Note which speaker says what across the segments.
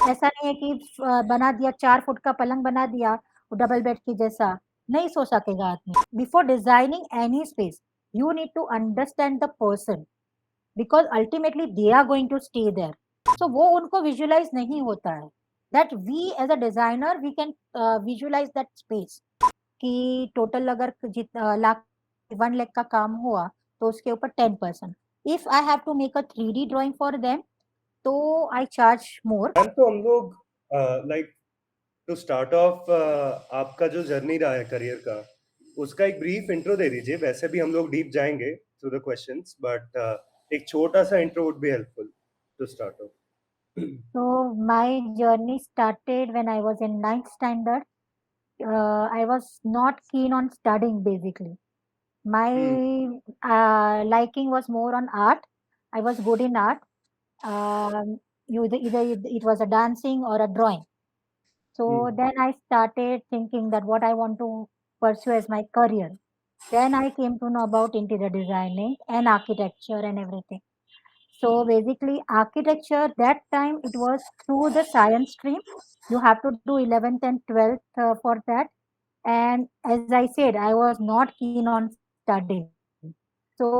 Speaker 1: ऐसा नहीं है कि बना दिया 4 फुट का पलंग बना दिया, वो डबल बेड के जैसा, नहीं सो सकेगा आदमी। Before designing any space, you need to understand the person, because ultimately they are going to stay there. So वो उनको विजुअलाइज नहीं होता है that we as a designer we can visualise that space, कि टोटल अगर लाख 1 लाख का काम हुआ तो उसके ऊपर 10%। If I have to make a 3D drawing for them, तो आई चार्ज मोर।
Speaker 2: मैम तो हम लोग लाइक टू स्टार्ट ऑफ आपका जो जर्नी रहा है करियर का, उसका एक ब्रीफ इंट्रो दे दीजिए। वैसे भी हम लोग डीप जाएंगे थ्रू द क्वेश्चंस, बट एक छोटा सा intro would be helpful to start off.
Speaker 1: So my journey started when I was in ninth standard. I was not keen on studying basically.
Speaker 2: Hmm
Speaker 1: My liking was more on art. I was good in art. Either it was a dancing or a drawing. So
Speaker 2: hmm
Speaker 1: then I started thinking that what I want to pursue as my career. Then I came to know about interior designing and architecture and everything. So basically, architecture that time it was through the science stream. You have to do 11th and 12th for that. And as I said, I was not keen on studying. So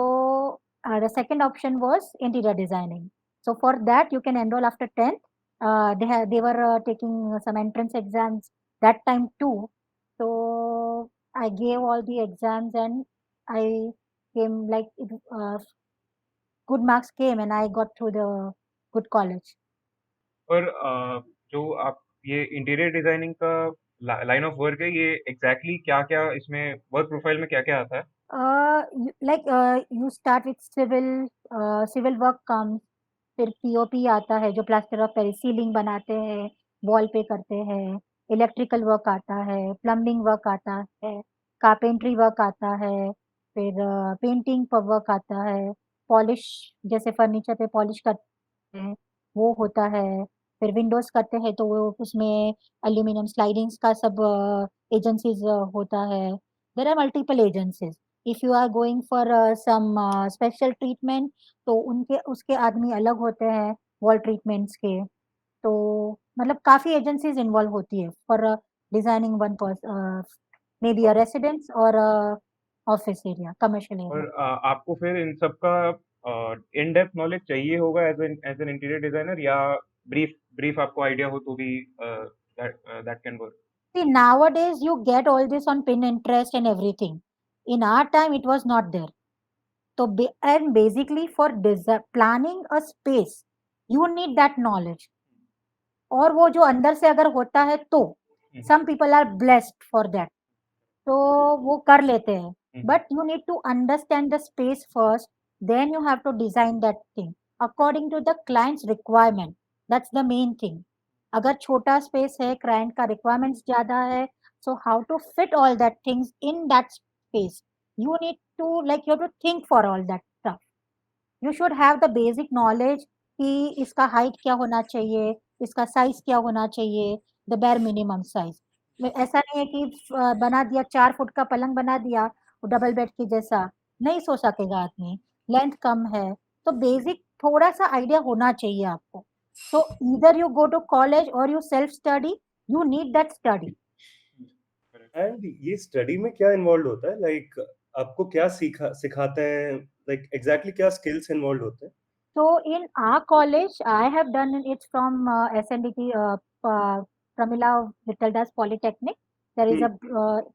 Speaker 1: the second option was interior designing. So for that, you can enroll after 10th. They were taking some entrance exams that time too. So I gave all the exams and I came like good marks came and I got to the good college.
Speaker 3: और जो आप ये interior designing का line of work है, ये exactly क्या-क्या इसमें work profile में क्या-क्या आता है?
Speaker 1: You start with civil work comes, फिर पीओपी आता है जो प्लास्टर ऑफ पेरिस सीलिंग बनाते हैं, वॉल पे करते हैं, इलेक्ट्रिकल वर्क आता है, प्लम्बिंग वर्क आता है, कारपेंट्री वर्क आता है, फिर पेंटिंग वर्क आता है, पॉलिश जैसे फर्नीचर पे पॉलिश करते हैं वो होता है, फिर विंडोज करते हैं तो वो उसमें एल्यूमिनियम स्लाइडिंग्स का सब एजेंसीज होता है। There are multiple agencies. If you are going for some special treatment, तो उनके उसके आदमी अलग होते हैं वॉल ट्रीटमेंट्स के। तो मतलब काफ़ी एजेंसीज इन्वॉल्व होती है for designing one may be a residence और ऑफिस एरिया, कमर्शियल
Speaker 3: और
Speaker 1: एरिया।
Speaker 3: आपको फिर इन सब का इन डेप्थ नॉलेज चाहिए होगा एज एन इंटीरियर डिजाइनर, या ब्रीफ ब्रीफ आपको आइडिया हो तो भी that can work?
Speaker 1: See, nowadays you get all this on Pinterest and everything. In our time, it was not there. So, and basically for planning a space, you need that knowledge. और वो जो अंदर से अगर होता है तो some people are blessed for that. तो वो कर लेते हैं, but you need to understand the space first, then you have to design that thing according to the clients requirement. That's the main thing. अगर छोटा स्पेस है, client का requirements ज्यादा है, so how to fit all that things in that space, you need to like you have to think for all that stuff. You should have the basic knowledge कि इसका height क्या होना चाहिए, इसका size क्या होना चाहिए, द बेर मिनिमम साइज। ऐसा नहीं है कि बना दिया 4 फुट का पलंग बना दिया, वो डबल बेड के जैसा, नहीं सो सकेगा आदमी, लेंथ कम है। तो बेसिक थोड़ा सा आइडिया होना चाहिए आपको। So either you go to college और you self study, you need that study.
Speaker 2: And ये स्टडी में क्या इन्वॉल्व होता है? लाइक आपको क्या सिखाते हैं? लाइक एग्जैक्टली क्या स्किल्स इन्वॉल्व होते हैं?
Speaker 1: So in our college, I have done it from SNDT, Pramila Vittaldas Polytechnic. There is a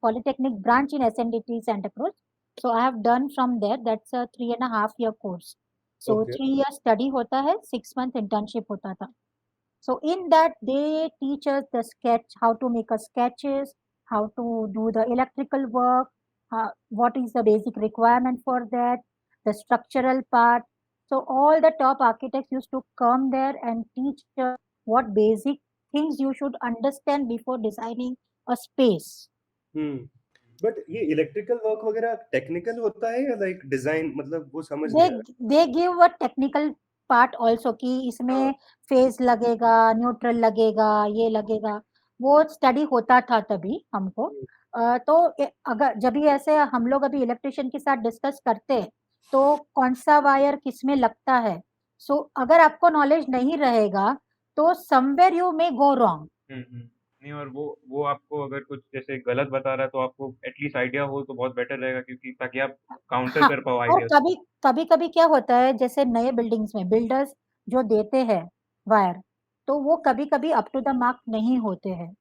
Speaker 1: polytechnic branch in SNDT Santa Cruz. So I have done from there. That's a 3.5 year course. So
Speaker 2: okay
Speaker 1: 3 years study होता है, 6 month internship होता था। So in that they teach us the sketch, how to make a sketches, how to do the electrical work, what is the basic requirement for that, the structural part. So all the top architects used to come there and teach us what basic things you should understand before designing a space.
Speaker 2: Hmm but ये electrical work वगैरह technical होता है या like design? मतलब वो समझ
Speaker 1: दे
Speaker 2: नहीं आ
Speaker 1: they give a technical part also कि
Speaker 2: रहा।
Speaker 1: इसमें फेज लगेगा, न्यूट्रल लगेगा, ये लगेगा। वो स्टडी होता था तभी हमको। तो अगर जब भी ऐसे हम लोग अभी इलेक्ट्रिशियन के साथ डिस्कस करते हैं, तो कौन सा वायर किस में लगता है। सो अगर आपको नॉलेज नहीं रहेगा, तो somewhere you may go wrong.
Speaker 3: नहीं, और वो आपको अगर कुछ जैसे गलत बता रहा है तो आपको एटलीस्ट आइडिया हो तो बहुत बेटर रहेगा, क्योंकि ताकि आप काउंटर
Speaker 1: हाँ,
Speaker 3: कर पाओ
Speaker 1: और
Speaker 3: आइडियाज को।
Speaker 1: कभी-कभी क्या होता है, जैसे नए बिल्डिंग्स में बिल्डर्स जो देते हैं वायर, तो वो कभी-कभी अप टू द मार्क नहीं होते हैं।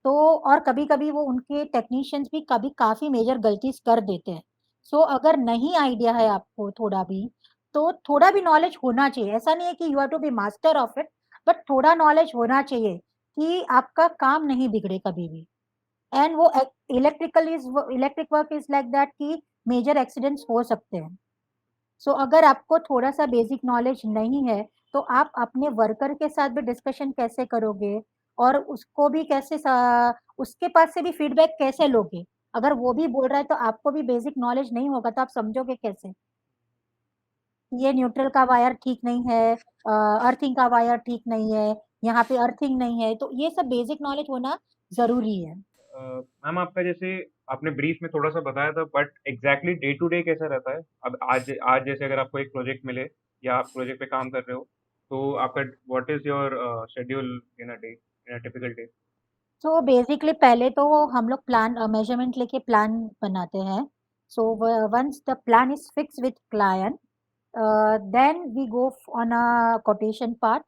Speaker 1: तो और कभी-कभी वो उनके टेक्नीशियंस भी कभी काफ़ी मेजर गलतीज़ कर देते हैं। सो अगर नहीं आइडिया है आपको थोड़ा भी, तो थोड़ा भी नॉलेज होना चाहिए। ऐसा नहीं है कि you have to be master of it, but थोड़ा नॉलेज होना चाहिए कि आपका काम नहीं बिगड़े कभी भी। एंड वो electric work is like that कि मेजर एक्सीडेंट्स हो सकते हैं। सो अगर आपको थोड़ा-सा बेसिक नॉलेज नहीं है, तो आप अपने वर्कर के साथ भी डिस्कशन कैसे करोगे? और उसको भी कैसे उसके पास से भी फीडबैक कैसे लोगे? अगर वो भी बोल रहा है तो आपको भी बेसिक नॉलेज नहीं होगा तो आप समझोगे कैसे? ये न्यूट्रल का वायर ठीक नहीं है, अर्थिंग का वायर ठीक नहीं है, यहाँ पे अर्थिंग नहीं है, तो ये सब बेसिक नॉलेज होना ज़रूरी है।
Speaker 3: मैम, आपका जैसे आपने ब्रीफ में थोड़ा सा बताया था, but exactly day to day कैसा रहता है? अब आज जैसे अगर आपको एक प्रोजेक्ट मिले या आप प्रोजेक्ट पे काम कर रहे हो, तो आपका what is your schedule in a day, in a typical day?
Speaker 1: So basically पहले तो हम लोग मेजरमेंट लेके प्लान बनाते हैं। So once the plan is fix with client, then we go on a quotation part.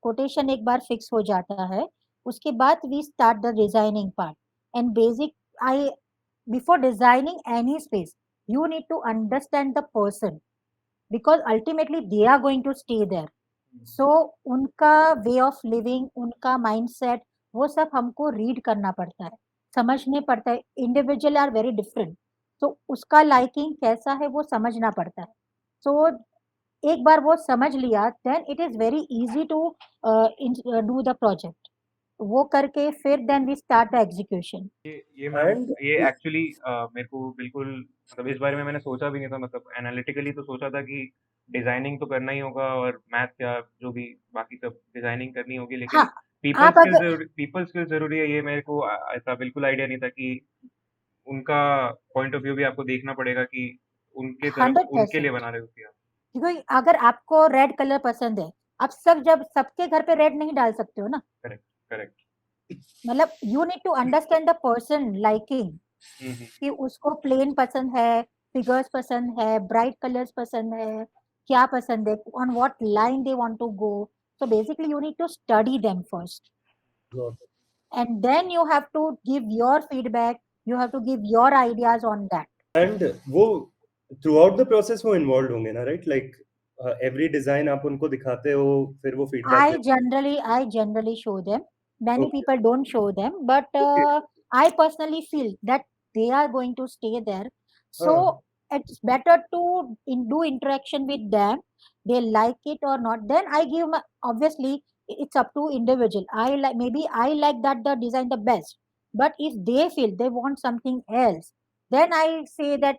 Speaker 1: Quotation एक बार fix हो जाता है, उसके बाद we start the designing part. And basic I before designing any space, you need to understand the person because ultimately they are going to stay there. सो उनका way of living, उनका mindset, वो सब हमको रीड करना पड़ता है, समझने पड़ता है। इंडिविजुअल आर वेरी डिफरेंट, तो उसका लाइकिंग कैसा है वो समझना पड़ता है। सो एक बार वो समझ लिया, then it is very easy to do the project. वो करके फिर then we start the execution.
Speaker 3: ये मैम,
Speaker 2: एंड
Speaker 3: ये एक्चुअली मेरे को बिल्कुल, मतलब इस बारे में मैंने सोचा भी नहीं था। मतलब एनालिटिकली तो सोचा था कि डिजाइनिंग तो करना ही होगा और मैथ या जो भी बाकी सब डिजाइनिंग करनी होगी,
Speaker 1: हाँ,
Speaker 3: लेकिन पीपल
Speaker 1: आप अगर
Speaker 3: स्किल्स पीपल स्किल्स जरूरी है, ये मेरे को ऐसा बिल्कुल आइडिया नहीं था कि उनका पॉइंट ऑफ व्यू भी आपको देखना पड़ेगा कि उनके तरफ, उनके
Speaker 1: 100%,
Speaker 3: लिए बना रहे हो कि आप।
Speaker 1: क्योंकि अगर आपको रेड कलर पसंद है, आप जब सबके घर पे रेड नहीं डाल सकते हो ना।
Speaker 3: Correct, correct.
Speaker 1: मतलब you need to understand the person liking,
Speaker 3: hmm.
Speaker 1: कि उसको प्लेन पसंद है, फिगर्स पसंद है, ब्राइट कलर्स पसंद है, क्या पसंद है, on what line they want to go. So basically you need to study them first and then you have to give your feedback, you have to give your ideas on that.
Speaker 2: And वो through out the process वो involve होंगे ना, right? Like every design आप उनको दिखाते हो, फिर वो फीडबैक
Speaker 1: I
Speaker 2: देते
Speaker 1: generally show them.
Speaker 2: हो।
Speaker 1: Many people don't show them, but
Speaker 2: okay,
Speaker 1: I personally feel that they are going to stay there.
Speaker 2: हाँ,
Speaker 1: So it's better to do interaction with them. They like it or not. Then I give my, obviously it's up to individual. Maybe I like that the design the best, but if they feel they want something else, then I say that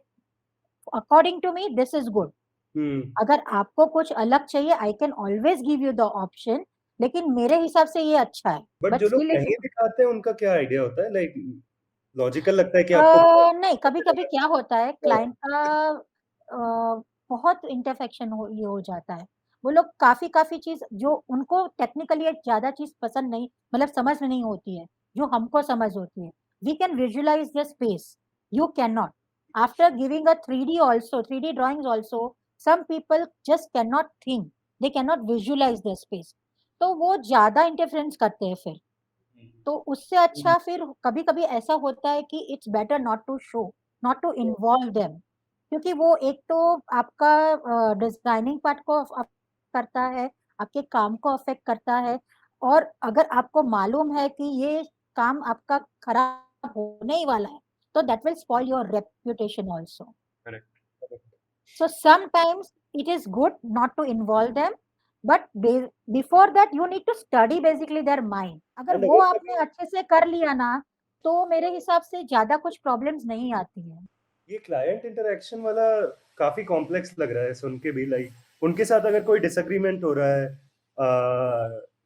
Speaker 1: according to me this is good. अगर आपको कुछ अलग चाहिए, I can always give you the option, लेकिन मेरे हिसाब से ये अच्छा है।
Speaker 2: बट
Speaker 1: बट
Speaker 2: जो लोग
Speaker 1: स्टिल इफ
Speaker 2: नहीं दिखाते हैं उनका क्या आइडिया होता है? लाइक लॉजिकल लगता है कि आपको
Speaker 1: नहीं, कभी-कभी क्या होता है, क्लाइंट का बहुत इंटरफेक्शन ये हो जाता है। वो लोग काफ़ी चीज़ जो उनको टेक्निकली एक ज़्यादा चीज़ पसंद नहीं, मतलब समझ में नहीं होती है, जो हमको समझ होती है। We can visualize the space, you can not. After giving a 3D also, 3D drawings also, some people just can not think, they can not visualize the space, तो वो ज़्यादा इंटरफेरेंस करते हैं फिर। तो उससे अच्छा फिर कभी-कभी ऐसा होता है कि it's better not to show, not to involve them, क्योंकि वो एक तो आपका डिजाइनिंग पार्ट को करता है, आपके काम को अफेक्ट करता है, और अगर आपको मालूम है कि ये काम आपका खराब होने ही वाला है, तो that will spoil your reputation also.
Speaker 3: Correct.
Speaker 1: So sometimes it is good not to involve them, but before that you need to study basically their mind. अगर
Speaker 2: एंड
Speaker 1: वो
Speaker 2: अगर
Speaker 1: आपने
Speaker 2: कभी
Speaker 1: अच्छे से कर लिया ना, तो मेरे हिसाब से ज़्यादा कुछ प्रॉब्लम्स नहीं आती है।
Speaker 2: ये क्लाइंट इंटरेक्शन वाला काफी कॉम्प्लेक्स लग रहा है सुन के भी। लाइक उनके साथ अगर कोई डिसएग्रीमेंट हो रहा है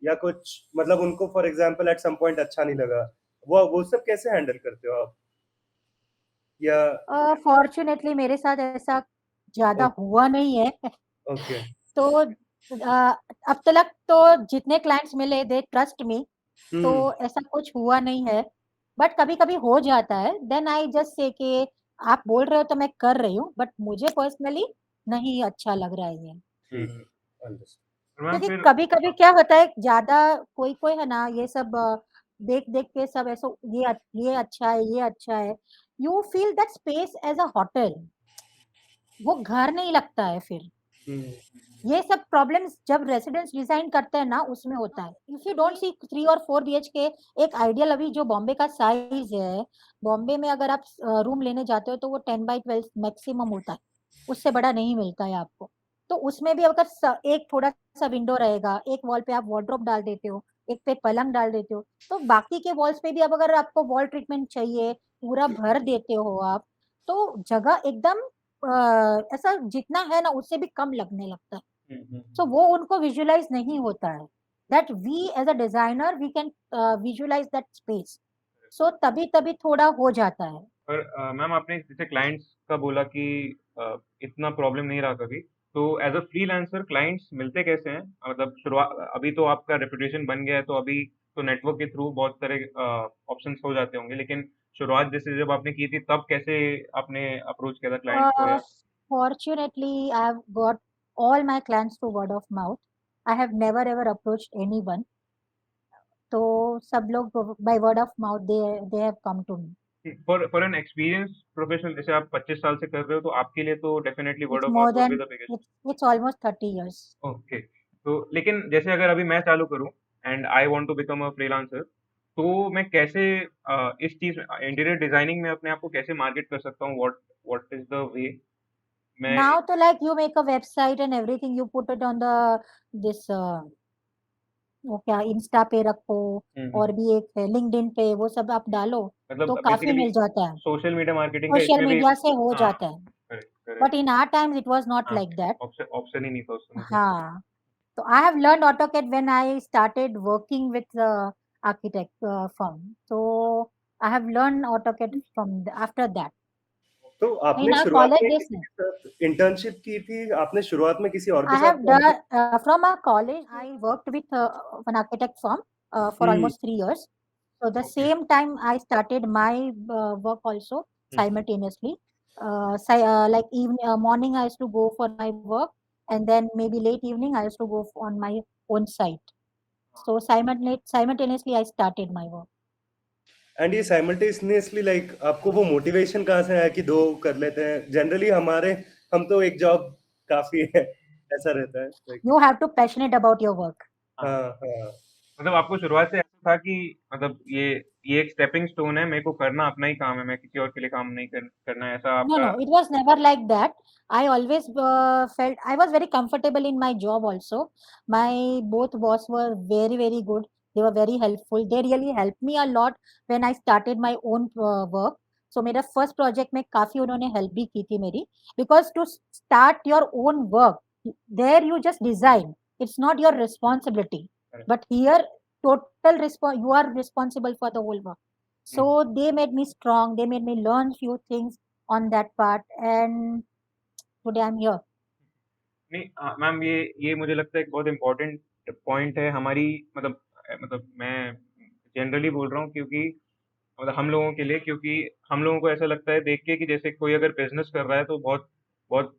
Speaker 2: या कुछ, मतलब उनको for example at some point अच्छा नहीं लगा, वो सब कैसे हैंडल करते हो आप? या
Speaker 1: फॉर्च्यूनेटली मेरे साथ ऐसा ज़्यादा हुआ नहीं है।
Speaker 2: ओके,
Speaker 1: तो अब तक तो जितने क्लाइंट्स मिले दे ट्रस्ट मी, तो ऐसा कुछ हुआ नहीं है, बट कभी-कभी हो जाता है, देन आई जस्ट से कि आप बोल रहे हो तो मैं कर रही हूँ, बट मुझे पर्सनली नहीं अच्छा लग रहा है ये।
Speaker 2: अंडरस्टूड।
Speaker 3: मैम
Speaker 1: क्योंकि
Speaker 3: फिर
Speaker 1: कभी-कभी क्या होता है ज़्यादा कोई-कोई है ना ये सब देख-देख के सब ऐसा ये अच्छा है, ये अच्छा है। You feel that space as a hotel, वो घर नहीं लगता है फिर। ये सब प्रॉब्लम्स जब रेसिडेंट्स डिजाइन करते हैं ना उसमें होता है। इफ यू डोंट सी 3 और 4 बीएचके, एक आइडियल अभी जो बॉम्बे का साइज है, बॉम्बे में अगर आप रूम लेने जाते हो तो वो 10 बाई 12 मैक्सिमम होता है, उससे बड़ा नहीं मिलता है आपको। तो उसमें भी अगर एक थोड़ा सा विंडो रहेगा, एक वॉल पे आप वार्डरोब डाल देते हो, एक पे पलंग डाल देते हो, तो बाकी के वॉल्स पे भी अब अगर आपको वॉल ट्रीटमेंट चाहिए, पूरा भर देते हो आप, तो जगह एकदम ऐसा जितना है ना उससे भी कम लगने लगता है। सो वो उनको विजुअलाइज नहीं होता है that we as a designer we can visualise that space, so तभी तभी थोड़ा हो जाता है।
Speaker 3: पर मैम आपने जैसे क्लाइंट्स का बोला कि इतना प्रॉब्लम नहीं रहा कभी, तो एज अ फ्रीलांसर क्लाइंट्स मिलते कैसे हैं? मतलब शुरुआत अभी तो आपका रेपुटेशन बन गया है, तो अभी तो नेटवर्क के थ्रू बहुत सारे ऑप्शंस हो जाते होंगे, लेकिन शुरुआत जैसे जब आपने की थी तब कैसे आपने अप्रोच किया था क्लाइंट्स को? या
Speaker 1: Fortunately, I have got all my clients through word of mouth. I have never ever approached anyone. तो सब लोग by word of mouth they have come to me.
Speaker 3: For an experience professional, जैसे आप 25 साल से कर रहे हो, तो आपके लिए तो definitely word
Speaker 1: It's
Speaker 3: of mouth
Speaker 1: more
Speaker 3: would be
Speaker 1: than
Speaker 3: the biggest.
Speaker 1: it's almost 30 years.
Speaker 3: Okay, तो लेकिन जैसे अगर अभी मैं चालू करूं and I want to become a freelancer, तो मैं कैसे इस चीज इंटीरियर डिजाइनिंग में अपने आप को कैसे मार्केट कर सकता हूँ? What what is the way मैं?
Speaker 1: Now तो like you make a website and everything, you put it on the this वो क्या इंस्टा पे रखो, और भी एक है लिंक्डइन पे, वो सब आप डालो तो
Speaker 3: मतलब
Speaker 1: काफी
Speaker 3: बेसिकली
Speaker 1: मिल जाता है,
Speaker 3: सोशल मीडिया मार्केटिंग का
Speaker 1: सोशल
Speaker 3: इसमें भी।
Speaker 1: मीडिया से हो
Speaker 3: हाँ,
Speaker 1: जाता है।
Speaker 3: Correct correct.
Speaker 1: But in our times it was not
Speaker 3: हाँ,
Speaker 1: लाइक दैट।
Speaker 3: ऑप्शन ऑप्शन ही नहीं था उस समय पे।
Speaker 1: हाँ, so I have learned AutoCAD when I started working with the architect firm. So I have learned AutoCAD from after that.
Speaker 2: तो
Speaker 1: In
Speaker 2: आपने
Speaker 1: our
Speaker 2: शुरुआत
Speaker 1: college
Speaker 2: में
Speaker 1: days,
Speaker 2: किसी के साथ इंटर्नशिप की थी? आपने शुरुआत में किसी और के
Speaker 1: I
Speaker 2: साथ
Speaker 1: have
Speaker 2: काम
Speaker 1: done
Speaker 2: किया?
Speaker 1: from our college. I worked with one architect firm for
Speaker 2: hmm,
Speaker 1: almost 3 years. So the
Speaker 3: okay.
Speaker 1: same time I started my work also simultaneously. Like morning I used to go for my work, and then maybe late evening I used to go on my own site. So simultaneously I started my work.
Speaker 2: And ये simultaneously like आपको वो motivation कहाँ से आया कि 2 कर लेते हैं? जनरली हम तो एक जॉब काफ़ी है, ऐसा रहता है like.
Speaker 1: You have to passionate about your work.
Speaker 3: हाँ,
Speaker 2: हाँ, हाँ।
Speaker 3: मतलब आपको शुरुआत से ऐसा था कि मतलब ये एक स्टेपिंग स्टोन है, मेरे को करना अपना ही काम है, मैं किसी और के लिए काम नहीं करना है, ऐसा
Speaker 1: No,
Speaker 3: आपका?
Speaker 1: no, it was never like that. I always felt I was very comfortable in my job also. My both boss were very, very good. They were very helpful. They really helped me a lot when I started my own work. So मेरा first project में काफी उन्होंने help भी की थी मेरी, because to start your own work there you just design, it's not your responsibility, but here total you are responsible for the whole work. So they made me strong, they made me learn few things on that part, and today I'm here.
Speaker 3: नहीं ma'am, ये मुझे लगता है एक बहुत important point है हमारी, मतलब मैं जनरली बोल रहा हूँ, क्योंकि मतलब हम लोगों के लिए, क्योंकि हम लोगों को ऐसा लगता है देख के कि जैसे कोई अगर बिजनेस कर रहा है तो बहुत बहुत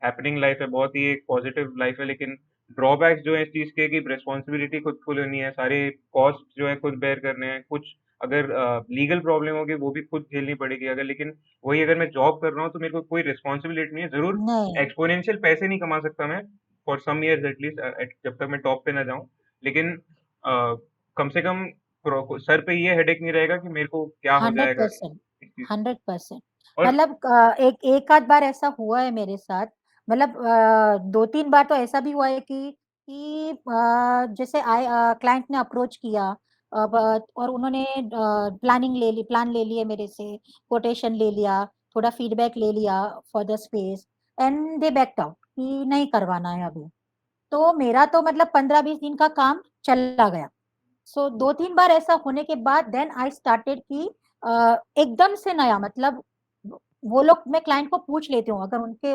Speaker 3: हैपनिंग लाइफ है, बहुत ही एक पॉजिटिव लाइफ है, लेकिन ड्रॉबैक्स जो है इस चीज़ के कि रिस्पॉन्सिबिलिटी खुद को लेनी है, सारे कॉस्ट जो है खुद बेयर करने हैं, कुछ अगर लीगल प्रॉब्लम होगी वो भी खुद झेलनी पड़ेगी अगर, लेकिन वही अगर मैं जॉब कर रहा हूँ तो मेरे को कोई रिस्पॉन्सिबिलिटी नहीं है। ज़रूर
Speaker 1: नहीं,
Speaker 3: एक्सपोनेंशियल पैसे नहीं कमा सकता मैं फॉर सम इयर्स एटलीस्ट, जब तक मैं टॉप पे ना जाऊं, लेकिन कम से कम सर पे ये हेडेक नहीं रहेगा कि मेरे को क्या हो जाएगा
Speaker 1: 100%,
Speaker 3: इस चीज।
Speaker 1: 100%।
Speaker 3: और
Speaker 1: मतलब एक आध बार ऐसा हुआ है मेरे साथ, मतलब 2-3 बार तो ऐसा भी हुआ है कि जैसे क्लाइंट ने अप्रोच किया, और उन्होंने प्लान ले लिए मेरे से, कोटेशन ले लिया, थोड़ा फीडबैक ले लिया for the space, and they backed out कि नहीं करवाना है अभी। तो मेरा तो मतलब 15-20 दिन का काम चला गया। सो 2-3 बार ऐसा होने के बाद देन आई स्टार्टेड कि एकदम से नया, मतलब वो लोग, मैं क्लाइंट को पूछ लेती हूँ अगर उनके,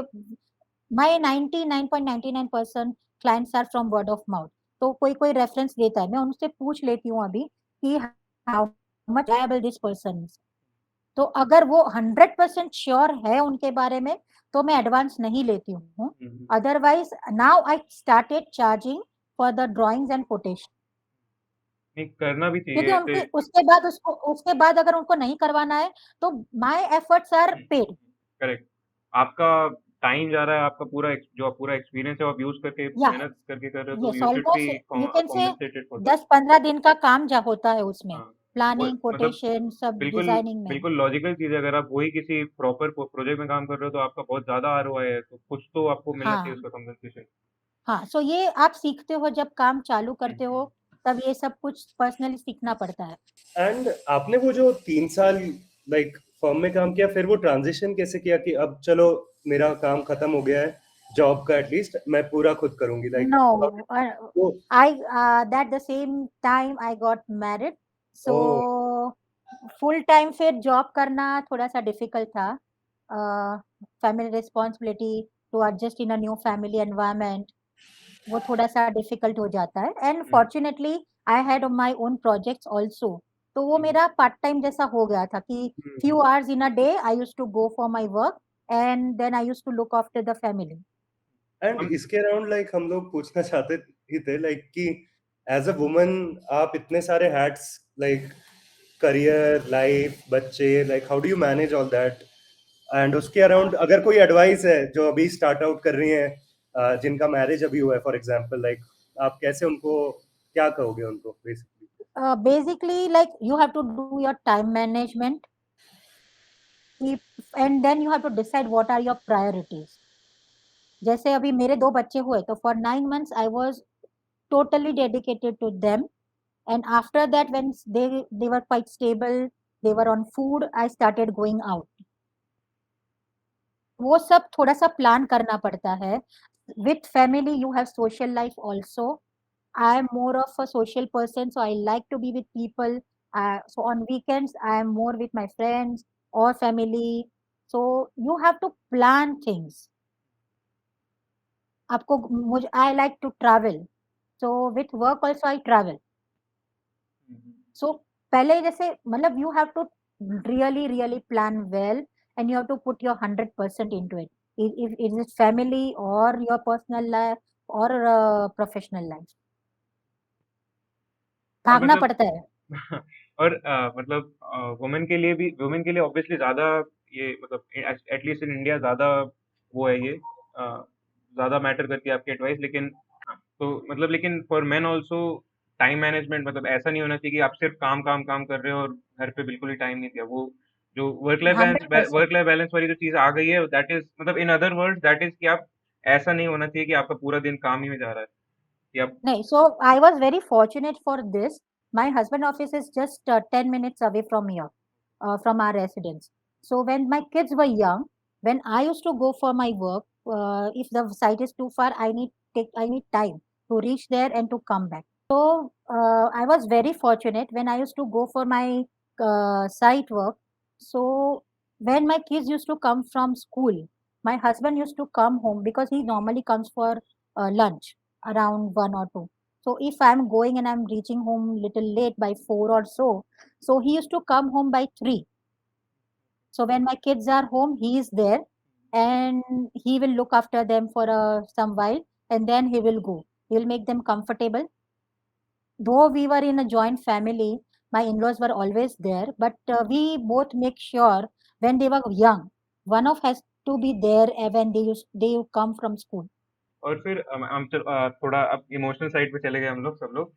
Speaker 1: my 99.99% clients are from word of mouth, तो कोई कोई रेफरेंस देता है, मैं उनसे पूछ लेती हूँ अभी कि how much reliable this person is. तो अगर वो 100% श्योर है उनके बारे में तो मैं एडवांस नहीं लेती हूँ। Otherwise now I started charging for the drawings and quotation,
Speaker 3: नहीं, करना भी
Speaker 1: क्योंकि
Speaker 3: चाहिए
Speaker 1: उनके
Speaker 3: ऐसे।
Speaker 1: उसके बाद अगर उनको नहीं करवाना है तो my efforts are paid.
Speaker 3: Correct. आपका टाइम जा रहा है, आपका पूरा एक्सपीरियंस है, आप यूज़ करके
Speaker 1: या
Speaker 3: मेहनत करके कर रहे हो, तो
Speaker 1: yes,
Speaker 3: you should be
Speaker 1: almost you can say
Speaker 3: compensated for that.
Speaker 1: 10-15 दिन का काम जा होता है उसमें,
Speaker 3: हाँ, वो
Speaker 1: प्लानिंग,
Speaker 3: मतलब
Speaker 1: कोटेशन, सब
Speaker 3: बिल्कुल
Speaker 1: डिजाइनिंग में।
Speaker 3: बिल्कुल लॉजिकल चीज़ है, अगर आप वही किसी प्रॉपर प्रोजेक्ट में काम कर रहे हो, तो आपका बहुत ज़्यादा आरओआई है, तो कुछ तो आपको मिलना चाहिए
Speaker 1: हाँ
Speaker 3: उसका कम्पेंसेशन।
Speaker 1: हाँ, सो ये आप सीखते हो जब काम चालू करते हो,
Speaker 3: हुँ।
Speaker 1: तब ये सब कुछ पर्सनली सीखना पड़ता है।
Speaker 2: एंड आपने वो जो 3 साल लाइक फर्म में काम किया, फिर वो ट्रांजिशन कैसे किया कि अब चलो मेरा काम खत्म हो गया है जॉब का, एटलीस्ट मैं पूरा खुद करूंगी, लाइक
Speaker 1: No,
Speaker 2: वो
Speaker 1: I that the same time I got married,
Speaker 2: oh
Speaker 1: so full time फिर जॉब करना थोड़ा सा डिफिकल्ट था। Family responsibility to adjust in a new family environment, वो थोड़ा सा डिफिकल्ट हो जाता है। And fortunately I had my own projects also, तो वो मेरा पार्ट टाइम जैसा हो गया था कि few hours in a day I used to go for my work and then I used to look after the family.
Speaker 2: And
Speaker 3: हम
Speaker 2: इसके अराउंड लाइक हम लोग पूछना चाहते ही थे लाइक कि एज अ वुमन आप इतने सारे हैट्स, लाइक करियर, लाइफ, बच्चे, like how do you manage all that? And उसके अराउंड अगर कोई एडवाइस है जो अभी स्टार्ट आउट कर रही हैं, जिनका मैरिज अभी हुआ है फॉर एग्जांपल, लाइक आप कैसे उनको क्या कहोगे उनको basically?
Speaker 1: Basically, like you have to do your time management, and then you have to decide what are your priorities. जैसे अभी मेरे 2 बच्चे हुए तो for 9 months I was totally dedicated to them, and after that when they were quite stable, they were on food, I started going out. वो सब थोड़ा सा प्लान करना पड़ता है। With family you have social life also. I am more of a social person, so I like to be with people. So on weekends, I am more with my friends or family. So you have to plan things. आपको मुझे I like to travel. So with work also I travel. So पहले जैसे मतलब you have to really plan well, and you have to put your 100% into it. If it is family or your personal life or professional life,
Speaker 3: और
Speaker 1: भागना
Speaker 3: मतलब
Speaker 1: पड़ता है।
Speaker 3: और मतलब वुमेन के लिए ऑब्वियसली ज़्यादा ये मतलब एटलीस्ट इन इंडिया ज़्यादा वो है ये ज़्यादा मैटर करती है आपकी एडवाइस, लेकिन तो मतलब लेकिन for main also time management, मतलब ऐसा नहीं होना चाहिए कि आप सिर्फ काम काम काम कर रहे हो और घर पे बिल्कुल ही टाइम नहीं दिया। वो जो वर्क
Speaker 1: 100%।
Speaker 3: लाइफ बैलेंस वाली जो चीज़ आ गई है, दैट इज मतलब in other words that is कि आप ऐसा नहीं होना चाहिए कि आपका पूरा दिन काम ही में जा रहा है कि आप।
Speaker 1: No, so I was very fortunate for this. My husband office is just 10 minutes away from here, from our residence. So when my kids were young, when I used to go for my work, if the site is too far, I need time to reach there and to come back. So I was very fortunate when I used to go for my site work. So when my kids used to come from school, my husband used to come home because he normally comes for lunch around 1 or 2. So if I'm going and I'm reaching home little late by 4 or so, so he used to come home by 3. So when my kids are home, he is there and he will look after them for some while, and then he will go. He will make them comfortable. Though we were in a joint family, my in-laws were always there, but we both make sure when they were young, one of has to be there when they come from school.
Speaker 3: और फिर थोड़ा अब emotional side पे चले गए हम लोग सब लोग,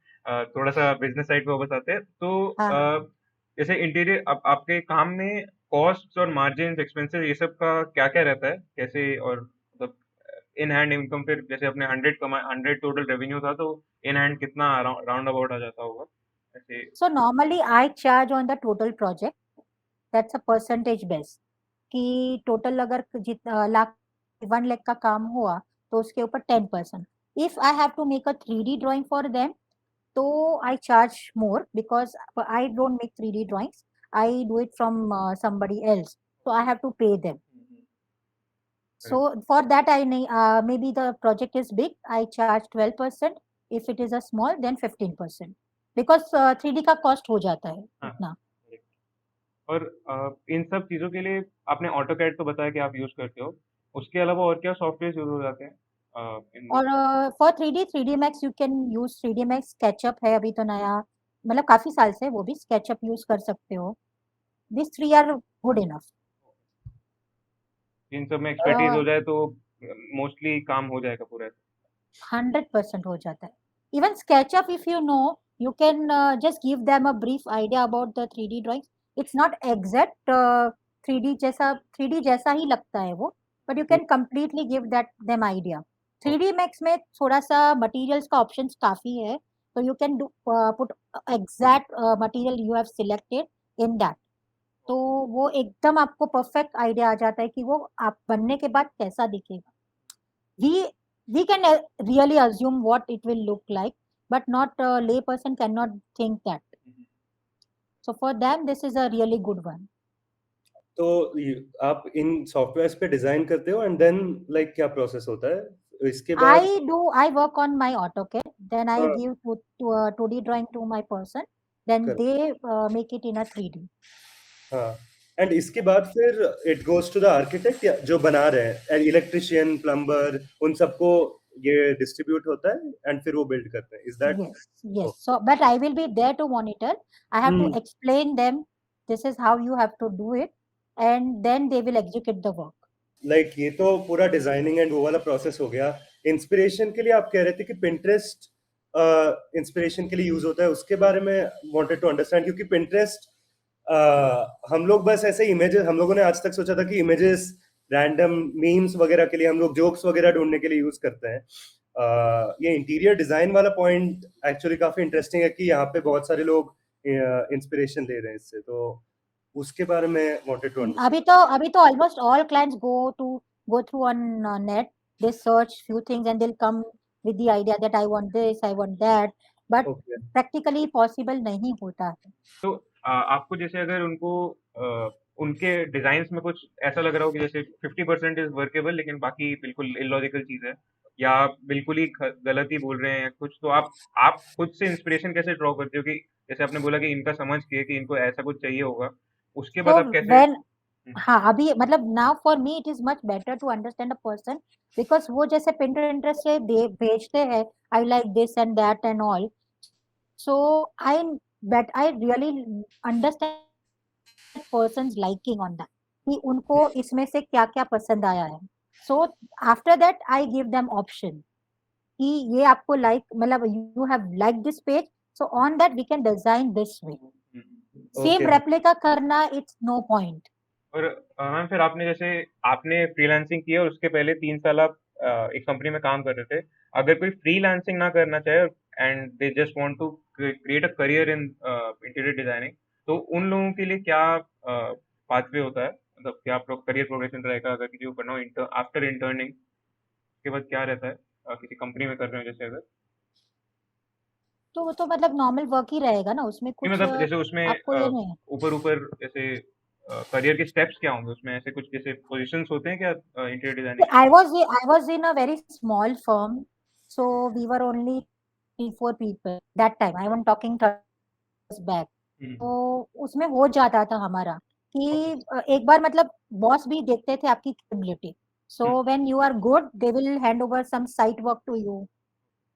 Speaker 3: थोड़ा सा बिजनेस साइड पे वापस आते हैं तो
Speaker 1: हाँ,
Speaker 3: जैसे इंटीरियर अब आपके काम में कॉस्ट और मार्जिन एक्सपेंसेस ये सब का क्या क्या रहता है कैसे, और मतलब इन हैंड इनकम फिर जैसे अपने 100 टोटल रेवेन्यू था तो इन हैंड कितना राउंड अबाउट आ जाता होगा ऐसे।
Speaker 1: so normally I charge on the total project. That's a percentage base. कि टोटल अगर लाख 1 लाख का काम हुआ तो उसके ऊपर 10%. If I have to make a 3D drawing for them तो I charge more because I don't make 3D drawings, I do it from somebody else, so I have to pay them. So for that maybe the project is big, I charge 12%. If it is a small, then 15%, because 3D का cost हो जाता है
Speaker 3: हाँ,
Speaker 1: उतना.
Speaker 3: correct. और इन सब चीज़ों के लिए आपने AutoCAD तो बताया कि आप यूज़ करते हो, उसके अलावा और क्या सॉफ्टवेयर यूज़ हो जाते हैं?
Speaker 1: और for 3D Max you can use 3D Max. SketchUp है अभी तो नया, मतलब काफी साल से, वो भी स्केचअप यूज कर सकते हो. This 3 are good enough.
Speaker 3: इन सब में एक्सपर्टीज हो जाए तो मोस्टली काम हो जाएगा पूरा.
Speaker 1: 100% हो जाता है. Even SketchUp, if you know, you can just give them a brief idea about the 3D drawings. It's not exact 3D जैसा ही लगता है वो, but you can completely give them idea. 3D Max में थोड़ा सा materials का options काफी है, so you can put exact material you have selected in that. तो वो एकदम आपको perfect idea आ जाता है कि वो आप बनने के बाद कैसा दिखेगा. We can really assume what it will look like, but not lay person cannot think that. So for them this is a really good one.
Speaker 2: तो आप इन सॉफ्टवेयर्स पे डिजाइन करते हो एंड देन लाइक क्या प्रोसेस होता है इसके बाद?
Speaker 1: I work on my AutoCAD, then I
Speaker 2: हाँ.
Speaker 1: give to 2D drawing to my person, then
Speaker 2: Correct.
Speaker 1: they make it in a 3D.
Speaker 2: हाँ. एंड इसके बाद फिर it goes to the architect, या जो बना रहे हैं इलेक्ट्रिशियन, प्लम्बर, उन सबको ये डिस्ट्रीब्यूट होता है एंड फिर वो बिल्ड करते हैं. Is that?
Speaker 1: Yes. So but I will be there to monitor. I have to explain them this is how you have to do it, and then they will execute the work.
Speaker 2: Like ये तो पूरा designing and वो वाला process हो गया. Inspiration के लिए आप कह रहे थे कि पिंटरेस्ट इंस्पिरेशन के लिए यूज होता है, उसके बारे में वांटेड टू अंडरस्टैंड. क्योंकि पिंटरेस्ट हम लोग बस ऐसे इमेजेस, हम लोगों ने आज तक सोचा था कि इमेजेस रैंडम मीम्स वगैरह के लिए, हम लोग जोक्स वगैरह ढूंढने के लिए यूज करते हैं. ये इंटीरियर डिजाइन वाला पॉइंट एक्चुअली काफी इंटरेस्टिंग है कि यहाँ पे बहुत सारे लोग इंस्पिरेशन ले रहे हैं इससे. तो उसके बारे में वांटेड टू अंडरस्टैंड.
Speaker 1: अभी तो almost all clients go through on net. They search few things and they'll come with the idea that I want this, I want that, but
Speaker 2: Okay.
Speaker 1: practically possible नहीं होता है.
Speaker 3: तो आपको जैसे अगर उनको उनके डिजाइन्स में कुछ ऐसा लग रहा हो कि जैसे 50% इज वर्केबल लेकिन बाकी बिल्कुल इलॉजिकल चीज है, या आप बिल्कुल ही गलत ही बोल रहे हैं कुछ, तो आप खुद से इंस्पिरेशन कैसे ड्रॉ करते हो कि जैसे आपने बोला कि इनका समझ के कि इनको ऐसा कुछ चाहिए होगा, उसके बाद आप कैसे?
Speaker 1: हाँ, अभी मतलब now for me it is much better to understand a person, because वो जैसे Pinterest से भेजते हैं I like this and that and all, so I really understand person's liking on that, कि उनको इसमें से क्या क्या पसंद आया है. So after that I give them option कि ये आपको मतलब you have liked this page, so on that we can design this way. Same replica करना it's no point.
Speaker 3: और मैम फिर आपने जैसे आपने फ्रीलांसिंग की और उसके पहले 3 साल आप एक कंपनी में काम कर रहे थे. अगर कोई फ्रीलांसिंग ना करना चाहे and they just want to create a career in interior designing, तो उन लोगों के लिए क्या पाथवे होता है, मतलब क्या करियर प्रोग्रेशन रहेगा अगर किसी को करना हो आफ्टर इंटर्निंग, उसके बाद क्या रहता है किसी कंपनी में कर रहे हो जैसे अगर?
Speaker 1: तो वो तो मतलब नॉर्मल वर्क ही रहेगा ना, उसमें कुछ
Speaker 3: मतलब जैसे उसमें
Speaker 1: आपको ये नहीं.
Speaker 3: ऊपर जैसे करियर के स्टेप्स क्या होंगे उसमें, ऐसे कुछ जैसे पोजीशंस होते हैं क्या interior designing?
Speaker 1: I was in a very small firm, so we were only 3-4 people that time. I am talking years back. तो उसमें हो जाता था हमारा कि एक बार मतलब बॉस भी देखते थे आपकी capability. So when you are good, they will hand over some site work to you.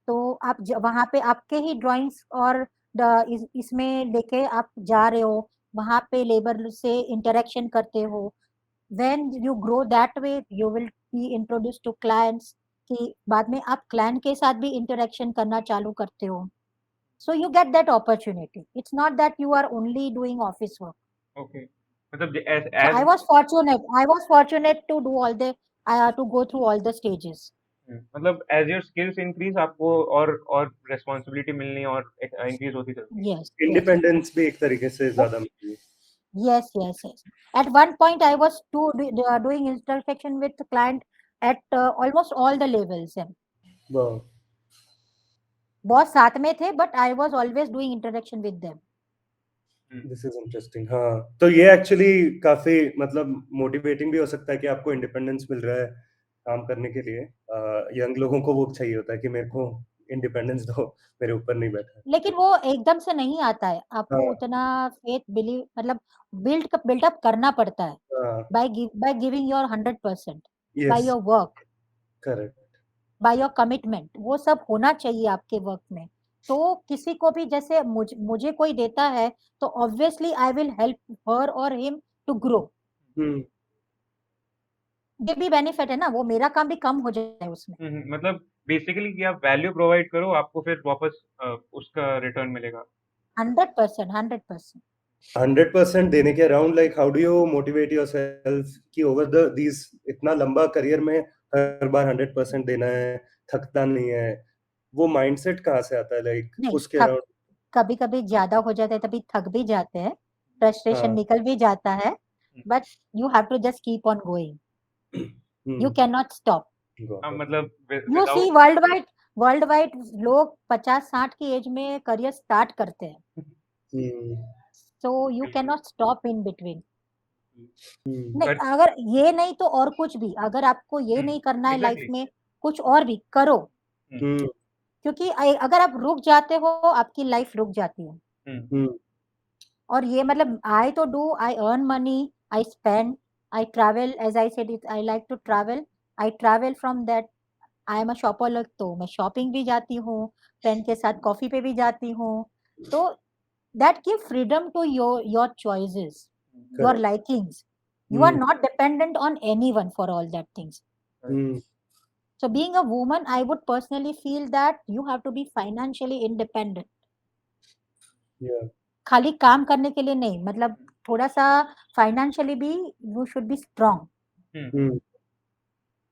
Speaker 1: तो आप वहां पे आपके ही ड्राइंग्स और इसमें लेके आप जा रहे हो, वहां पे लेबर से इंटरेक्शन करते हो. when you grow that way you will be introduced to clients, कि बाद में आप क्लाइंट के साथ भी इंटरेक्शन करना चालू करते हो. so you get that opportunity. It's not that you are only doing office work.
Speaker 3: Okay, मतलब
Speaker 1: so I was fortunate to do all the to go through all the stages.
Speaker 3: मतलब as your skills increase आपको और responsibility मिलनी और increase होती चलती है.
Speaker 1: yes
Speaker 2: independence भी एक तरीके से ज्यादा मिलती है.
Speaker 1: yes. At one point I was doing interaction with the client at almost all the levels.
Speaker 2: वाह.
Speaker 1: बॉस साथ में थे but I was always doing interaction with them.
Speaker 2: This is interesting. हाँ, तो ये एक्चुअली काफी मतलब मोटिवेटिंग भी हो सकता है कि आपको इंडिपेंडेंस मिल रहा है काम करने के लिए यंग लोगों को वो चाहिए होता है कि मेरे को इंडिपेंडेंस दो, मेरे ऊपर नहीं बैठा।
Speaker 1: लेकिन वो एकदम से नहीं आता है, आपको
Speaker 2: हाँ,
Speaker 1: उतना फेथ बिलीव मतलब बिल्डअप करना पड़ता है
Speaker 2: हाँ,
Speaker 1: by giving your 100%, by
Speaker 2: yes,
Speaker 1: your work,
Speaker 2: correct.
Speaker 1: by your commitment, वो सब होना चाहिए आपके वर्क में। तो किसी को भी जैसे मुझे कोई देता है तो obviously I will help her और हिम टू ग्रो।
Speaker 2: हुँ,
Speaker 1: ये भी बेनिफिट है ना, वो मेरा काम भी कम हो जाए उसमें।
Speaker 3: मतलब बेसिकली कि आप वैल्यू प्रोवाइड करो, आपको फिर वापस उसका रिटर्न मिलेगा।
Speaker 1: 100%, 100%।
Speaker 2: 100% देने के around, like how do you motivate yourself कि ओवर द दीज़ इतना लंबा करियर में हर बार 100% देना है, थकता नहीं है, वो माइंडसेट कहाँ से आता है, लाइक
Speaker 1: नहीं,
Speaker 2: उसके
Speaker 1: थक
Speaker 2: अराउंड?
Speaker 1: कभी-कभी ज़्यादा हो जाता है, तभी थक भी जाते हैं, फ्रस्ट्रेशन
Speaker 2: हाँ,
Speaker 1: निकल भी जाता है, but you have to just keep on going, you
Speaker 2: hmm,
Speaker 1: can not stop.
Speaker 2: Got it.
Speaker 3: मतलब
Speaker 1: you see
Speaker 3: without
Speaker 1: world wide लोग 50-60 की एज में करियर स्टार्ट करते हैं,
Speaker 2: हुँ,
Speaker 1: सो यू कैन
Speaker 3: बिल्कुल।
Speaker 1: Not stop in between.
Speaker 2: Hmm,
Speaker 1: नहीं,
Speaker 3: पर
Speaker 1: अगर ये नहीं तो और कुछ भी, अगर आपको ये नहीं करना है लाइफ
Speaker 3: एग्जैक्टली।
Speaker 1: में, कुछ और भी करो,
Speaker 2: हुँ,
Speaker 1: क्योंकि अगर आप रुक जाते हो, आपकी लाइफ रुक जाती है।
Speaker 2: हुँ,
Speaker 1: और ये मतलब आई तो do, I earn money, I spend, I travel, as I said I like to travel, I travel from that, I am a shopaholic, तो मैं शॉपिंग भी जाती हूँ, फ्रेंड के साथ कॉफी पे भी जाती हूँ, तो that give freedom to your choices, your
Speaker 2: correct.
Speaker 1: likings. You are
Speaker 2: hmm,
Speaker 1: not dependent on anyone for all that things.
Speaker 2: Hmm,
Speaker 1: So being a woman, I would personally feel that you have to be financially independent.
Speaker 2: या
Speaker 1: खाली काम करने के लिए नहीं, मतलब थोड़ा-सा financially भी you should be strong.
Speaker 2: हुँ,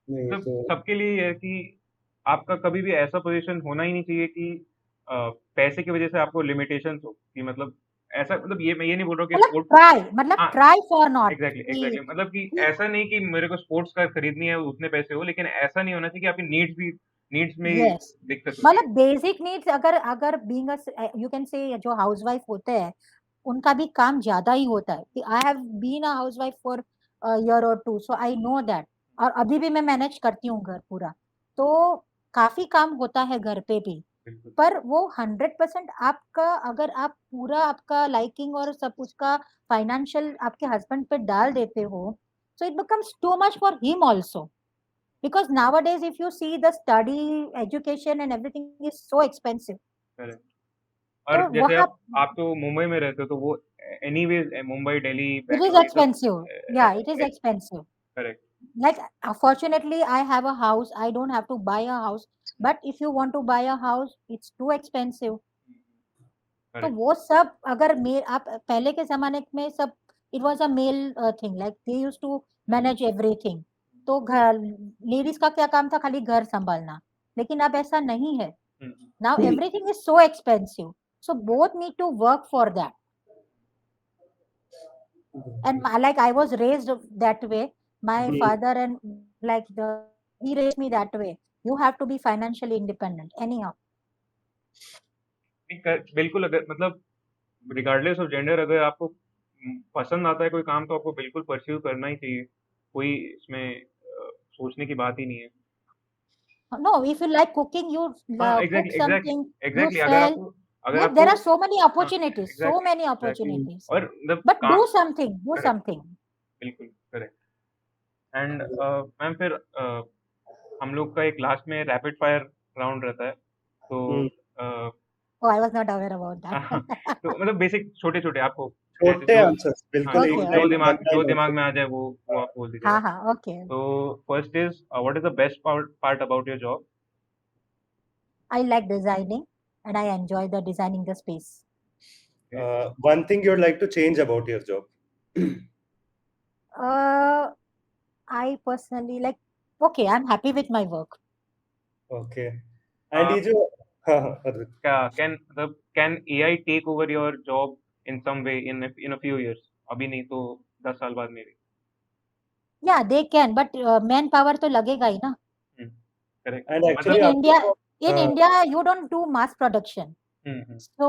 Speaker 2: नहीं
Speaker 3: मतलब
Speaker 2: तो
Speaker 3: सबके लिए ये है कि आपका कभी भी ऐसा पोजीशन होना ही नहीं चाहिए कि पैसे की वजह से आपको लिमिटेशंस हो कि मतलब ऐसा मतलब ये मैं ये नहीं बोल रहा हूँ कि स्पोर्ट
Speaker 1: मतलब
Speaker 3: हाँ,
Speaker 1: ट्राई फॉर नॉट
Speaker 3: एग्ज़ैक्टली
Speaker 1: कि
Speaker 3: मतलब कि
Speaker 1: कि
Speaker 3: ऐसा नहीं कि मेरे को स्पोर्ट्स कार खरीदनी है उतने पैसे हो, लेकिन ऐसा नहीं होना चाहिए कि आपकी नीड्स में ही
Speaker 1: यस,
Speaker 3: दिक्कत हो रही
Speaker 1: मतलब बेसिक नीड्स, अगर अगर बीइंग यू कैन से जो हाउसवाइफ होते हैं, उनका भी काम ज़्यादा ही होता है। I have been a housewife for a year और 2, सो आई नो दैट, और अभी भी मैं मैनेज करती हूँ घर पूरा। तो काफ़ी काम होता है घर पे भी,
Speaker 3: है। बिल्कुल,
Speaker 1: पर वो 100% आपका, अगर आप पूरा आपका लाइकिंग और सब उसका फाइनेंशियल आपके हस्बैंड पे डाल देते हो, so it becomes too much for him also. Because nowadays, if you see the study, education and everything is so expensive.
Speaker 3: Correct.
Speaker 1: तो
Speaker 3: और जैसे
Speaker 1: वहाँ
Speaker 3: आप तो मुंबई में रहते हो तो वो anyways Mumbai, Delhi,
Speaker 1: it is
Speaker 3: Bangalore ये सब
Speaker 1: expensive. Yeah, it is expensive.
Speaker 3: Correct.
Speaker 1: Like fortunately, I have a house. I don't have to buy a house. But if you want to buy a house, it's too expensive. तो
Speaker 3: correct.
Speaker 1: वो सब अगर mail आप पहले के ज़माने में सब it was a male thing, like they used to manage everything. तो घर लेडीज़ का क्या काम था, खाली घर सँभालना। लेकिन अब ऐसा नहीं है।
Speaker 3: हुँ,
Speaker 1: Now everything is so expensive. So both need to work for that. And like I was raised that way. My
Speaker 2: hmm,
Speaker 1: father and like he raised me that way. You have to be financially independent anyhow.
Speaker 3: नहीं क बिल्कुल अगर मतलब regardless of gender अगर आपको पसंद आता है कोई काम तो आपको बिल्कुल परस्यू करना ही चाहिए। कोई इसमें सोचने की बात ही नहीं है।
Speaker 1: No, if you like cooking, you
Speaker 3: हाँ,
Speaker 1: cook something, you
Speaker 3: exactly
Speaker 1: sell.
Speaker 3: अगर
Speaker 1: Like
Speaker 3: आपको
Speaker 1: there are so many
Speaker 3: हाँ,
Speaker 1: opportunities, so
Speaker 3: exactly,
Speaker 1: many
Speaker 3: exactly
Speaker 2: hmm,
Speaker 1: opportunities.
Speaker 3: और मतलब
Speaker 1: But
Speaker 3: का
Speaker 1: do something, do
Speaker 3: correct,
Speaker 1: something.
Speaker 3: बिल्कुल करेक्ट एंड मैम फिर हम लोग का एक लास्ट में रैपिड फायर राउंड रहता है। तो
Speaker 2: हुँ,
Speaker 3: अ,
Speaker 1: Oh, I was not aware about that.
Speaker 3: तो मतलब बेसिक छोटे-छोटे आपको जैसे
Speaker 2: छोटे
Speaker 3: जो
Speaker 2: आंसर्स, बिल्कुल
Speaker 3: हाँ,
Speaker 2: एक
Speaker 1: Okay,
Speaker 2: लाइन,
Speaker 1: okay.
Speaker 2: वन
Speaker 3: जो
Speaker 2: लाइन
Speaker 3: दिमाग
Speaker 2: आंसर।
Speaker 3: में आ जाए वो आप बोल दीजिएगा।
Speaker 1: हाँ, हाँ, okay.
Speaker 3: तो first is what is the best part about your job?
Speaker 1: I like designing and I enjoy the designing the space.
Speaker 3: Okay,
Speaker 2: one thing you would like to change about your job?
Speaker 1: Uh, I personally like, okay, I'm happy with my work.
Speaker 2: Okay,
Speaker 3: uh,
Speaker 2: and ये जो हाँ, हाँ, अद्वैत।
Speaker 3: क्या can AI take over your job in some way in a few years? अभी नहीं तो 10 साल बाद maybe.
Speaker 1: Yeah, they can, but manpower तो लगेगा ही ना.
Speaker 3: हुँ, करेक्ट
Speaker 2: एंड एक्चुअली
Speaker 3: मतलब
Speaker 1: In
Speaker 2: आपको
Speaker 1: India,
Speaker 2: तो
Speaker 1: in
Speaker 2: हाँ,
Speaker 1: India, you don't do mass production.
Speaker 3: Hmm,
Speaker 1: So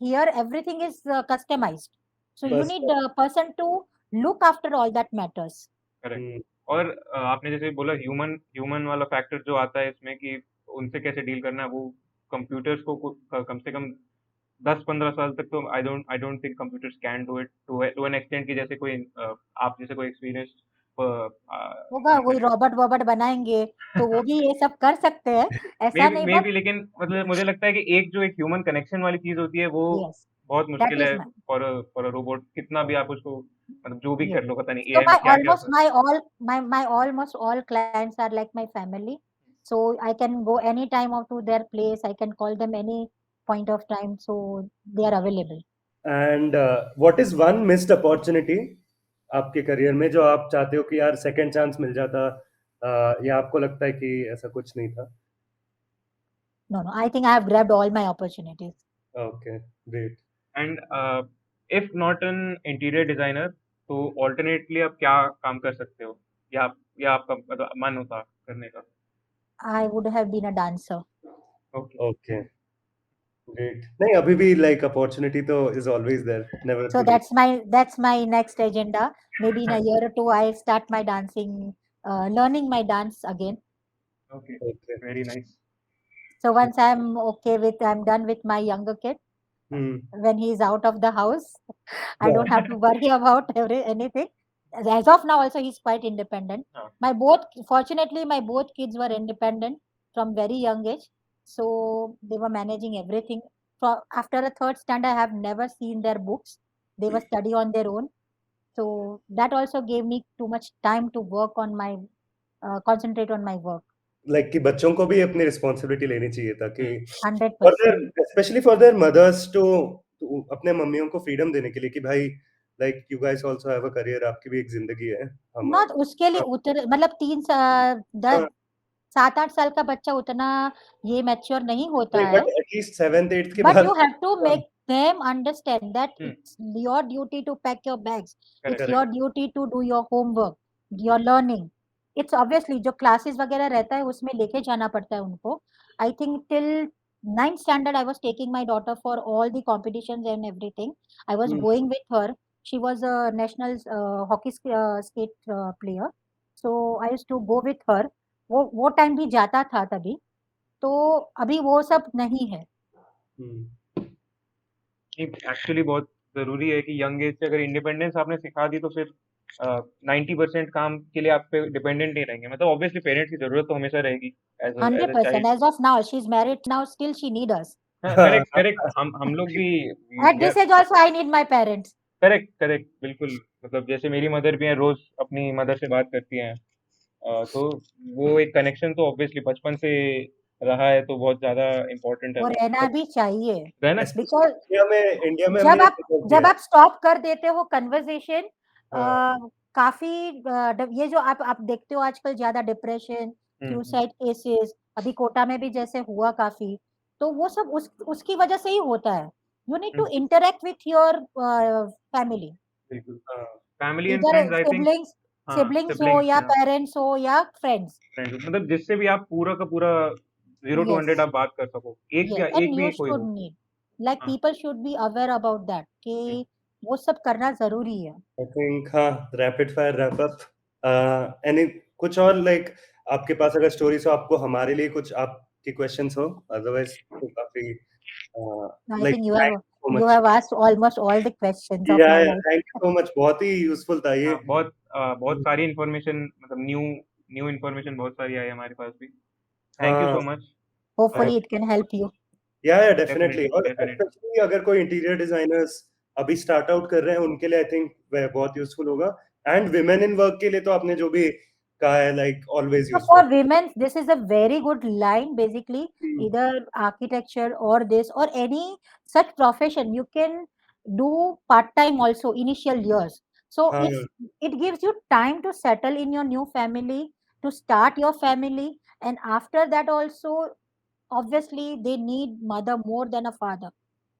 Speaker 1: here everything is customized. So you
Speaker 2: बस
Speaker 1: need a person to look after all that matters.
Speaker 3: Correct.
Speaker 2: Hmm,
Speaker 3: और आपने जैसे बोला human वाला फैक्टर जो आता है इसमें कि उनसे कैसे डील करना है, वो कंप्यूटर्स को कम से कम 10-15 साल तक तो I don't think computers can do it to an extent कि जैसे कोई आप जैसे कोई एक्सपीरियंस
Speaker 1: होगा, वही रॉबर्ट वॉबर्ट बनाएंगे तो वो भी ये सब कर सकते हैं,
Speaker 3: मे
Speaker 1: ऐसा नहीं,
Speaker 3: मे
Speaker 1: बट
Speaker 3: बी, लेकिन मतलब मुझे लगता है कि एक ह्यूमन कनेक्शन वाली चीज होती है वो
Speaker 1: यस,
Speaker 3: बहुत
Speaker 1: दैट
Speaker 3: मुश्किल
Speaker 1: इज
Speaker 3: है
Speaker 1: माय,
Speaker 3: फॉर अ रोबोट, कितना भी आप उसको मतलब जो भी
Speaker 1: yes.
Speaker 3: कर लो, पता नहीं
Speaker 1: So
Speaker 3: एआई में क्या क्या होता है।
Speaker 1: my almost all clients are like my family. So I can go any time of to their place. I can call them any point of time. So they are available.
Speaker 2: And what is one missed opportunity आपके career में जो आप चाहते हो कि यार second chance मिल जाता, या आपको लगता है कि ऐसा कुछ नहीं था?
Speaker 1: No, I think I have grabbed all my opportunities.
Speaker 2: Okay, great.
Speaker 3: And if not an interior designer, तो ऑल्टरनेटली आप क्या काम कर सकते हो, या आपका मतलब मन होता करने का?
Speaker 1: I would have been a dancer.
Speaker 3: Okay.
Speaker 2: Okay, great. नहीं, अभी भी लाइक अपॉर्चुनिटी तो is always there, never
Speaker 1: So
Speaker 2: to leave.
Speaker 1: that's my next agenda. Maybe in a year or two, I start my dancing, learning my dance again.
Speaker 3: Okay,
Speaker 2: okay.
Speaker 3: Very nice.
Speaker 1: So once I'm done with my younger kid, when he's out of the house, I don't have to worry about anything. As of now, also he's quite independent. Fortunately, my both kids were independent from very young age, so they were managing everything. After a third standard, I have never seen their books. They were study on their own. So that also gave me too much time to work on my, concentrate on my work.
Speaker 2: Like कि बच्चों को भी अपनी responsibility लेनी चाहिए ताकि
Speaker 1: 100%.
Speaker 2: Specially for their mothers to अपने मम्मियों को फ्रीडम देने के लिए कि भाई like you guys also have a career, आपकी भी एक जिंदगी है। हम
Speaker 1: नॉट उसके लिए मतलब 7-8 साल का बच्चा उतना ये मैच्योर नहीं होता है,
Speaker 2: बट एटलीस्ट 7th 8th के
Speaker 1: but
Speaker 2: बाद
Speaker 1: you have to make them understand that it's your duty to pack your bags, it's your duty to do your homework, your learning. It's obviously जो classes वगैरह रहता है उसमें लेके जाना पड़ता है उनको. I think till 9th standard I was taking my daughter for all the competitions and everything. I was going with her. She was a national hockey skate player, so I used to go with her. वो time भी जाता था तभी, तो अभी वो सब नहीं है.
Speaker 3: एक्चुअली बहुत जरूरी है कि यंग एज से अगर इंडिपेंडेंस आपने सिखा दी तो फिर 90% काम के लिए आप पे डिपेंडेंट नहीं रहेंगे। मतलब ऑब्वियसली पेरेंट्स की जरूरत तो हमेशा रहेगी as a
Speaker 1: 100%.
Speaker 3: Child.
Speaker 1: As of now, she's married now. Still, she need us.
Speaker 3: Correct correct, हम लोग भी
Speaker 1: At this age, also, I need my parents.
Speaker 3: Correct correct, बिल्कुल। मतलब जैसे मेरी मदर भी है, रोज अपनी मदर से बात करती हैं, तो वो एक कनेक्शन तो ऑब्वियसली बचपन से रहा है, तो बहुत ज्यादा इम्पोर्टेंट है
Speaker 1: वो
Speaker 3: वो
Speaker 1: रहना भी चाहिए.
Speaker 3: रहना।
Speaker 1: Because
Speaker 2: इंडिया में
Speaker 1: जब
Speaker 2: हमने
Speaker 1: जब आप स्टॉप कर देते हो कन्वर्सेशन,
Speaker 2: हाँ।
Speaker 1: काफी ये जो आप देखते हो आजकल ज्यादा डिप्रेशन, सुसाइड केसेस, अभी कोटा में भी जैसे हुआ काफी, तो वो सब उसकी वजह से ही होता है. You need to interact with your family,
Speaker 3: बिल्कुल, फैमिली एंड
Speaker 1: इधर
Speaker 3: फ्रेंड्स, आई थिंक।
Speaker 1: सिबलिंग्स हो या पेरेंट्स हो या फ्रेंड्स.
Speaker 3: मतलब जिससे भी आप पूरा का पूरा 0 to 100 आप बात कर सको, एक
Speaker 1: Yes, and
Speaker 3: भी
Speaker 1: you
Speaker 3: कोई
Speaker 1: should
Speaker 3: हो।
Speaker 1: need, like
Speaker 3: हाँ।
Speaker 1: people should be aware about that कि वो सब करना जरूरी है.
Speaker 2: आई थिंक हाँ, rapid fire wrap up. Any कुछ और लाइक आपके पास अगर स्टोरीज हो, आपको हमारे लिए कुछ आपके क्वेश्चंस हो, अदरवाइज तो काफी
Speaker 1: I
Speaker 2: like
Speaker 1: think
Speaker 2: thank you so
Speaker 1: you
Speaker 2: much.
Speaker 1: have asked almost all the questions of
Speaker 2: या
Speaker 1: my life.
Speaker 2: Thank you so much, बहुत ही यूजफुल था ये।
Speaker 3: बहुत सारी इन्फॉर्मेशन, मतलब न्यू इन्फॉर्मेशन बहुत सारी आई हमारे पास भी। थैंक यू
Speaker 2: हाँ,
Speaker 3: so much.
Speaker 1: Hopefully it can help you.
Speaker 2: या डेफिनेटली। और
Speaker 3: डेफिनेटली।
Speaker 2: स्पेशली अगर कोई इंटीरियर डिजाइनर्स अभी स्टार्ट आउट कर रहे हैं, उनके लिए आई थिंक वह बहुत यूजफुल होगा। एंड विमेन इन वर्क के लिए तो आपने जो भी कहा है, like always
Speaker 1: So
Speaker 2: useful.
Speaker 1: for women, this is a very good line. Basically, either architecture or this or any such profession, you can do part time also initial years. So
Speaker 2: हाँ,
Speaker 1: it gives you time to settle in your new family, to start your family, and after that also, obviously they need mother more than a father.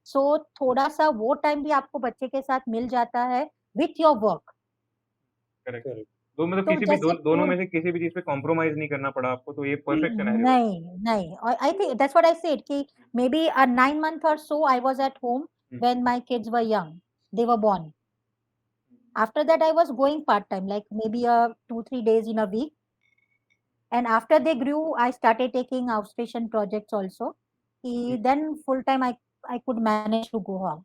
Speaker 1: So थोड़ा सा वो time भी आपको बच्चे के साथ मिल जाता है with your work.
Speaker 3: करेक्ट। तो मतलब
Speaker 1: तो
Speaker 3: किसी भी
Speaker 1: जैसे
Speaker 3: दोनों में से किसी भी चीज पे कॉम्प्रोमाइज नहीं करना पड़ा आपको, तो ये परफेक्ट सिनेरियो है।
Speaker 1: नहीं, I think that's what I said कि maybe a 9 month or so I was at home when my kids were young. They were born. After that, I was going part time, like maybe 2-3 days in a week. And after they grew, I started taking outstation projects also. Then full time I could manage to go on.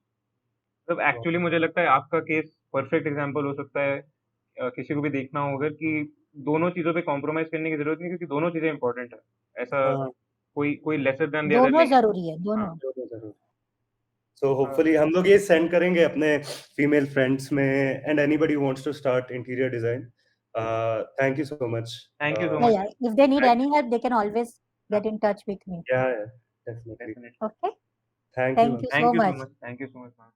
Speaker 3: मतलब actually मुझे लगता है आपका case perfect example हो सकता है किसी को भी देखना होगा कि दोनों चीज़ों पे कॉम्प्रोमाइज़ करने की ज़रूरत नहीं क्योंकि दोनों चीज़ें इम्पोर्टेंट है। ऐसा
Speaker 2: हाँ,
Speaker 3: कोई लेसर दैन द अदर
Speaker 1: दोनों
Speaker 3: नहीं है।
Speaker 1: जरूरी है,
Speaker 3: हाँ,
Speaker 1: दोनों।
Speaker 2: ज़रूर, ज़रूर। सो होपफुली हम लोग ये सेंड करेंगे अपने फीमेल फ्रेंड्स में and anybody who wants to start interior design. Thank you so much.
Speaker 3: Thank you so
Speaker 1: Yeah,
Speaker 3: much.
Speaker 1: yeah. If they need
Speaker 3: thank
Speaker 1: any help, they can always get in touch with me.
Speaker 2: या definitely.
Speaker 1: Okay.
Speaker 2: Thank you
Speaker 1: Thank you
Speaker 3: thank
Speaker 1: so
Speaker 3: you so
Speaker 1: much.
Speaker 3: Much. Thank you so much ma'am.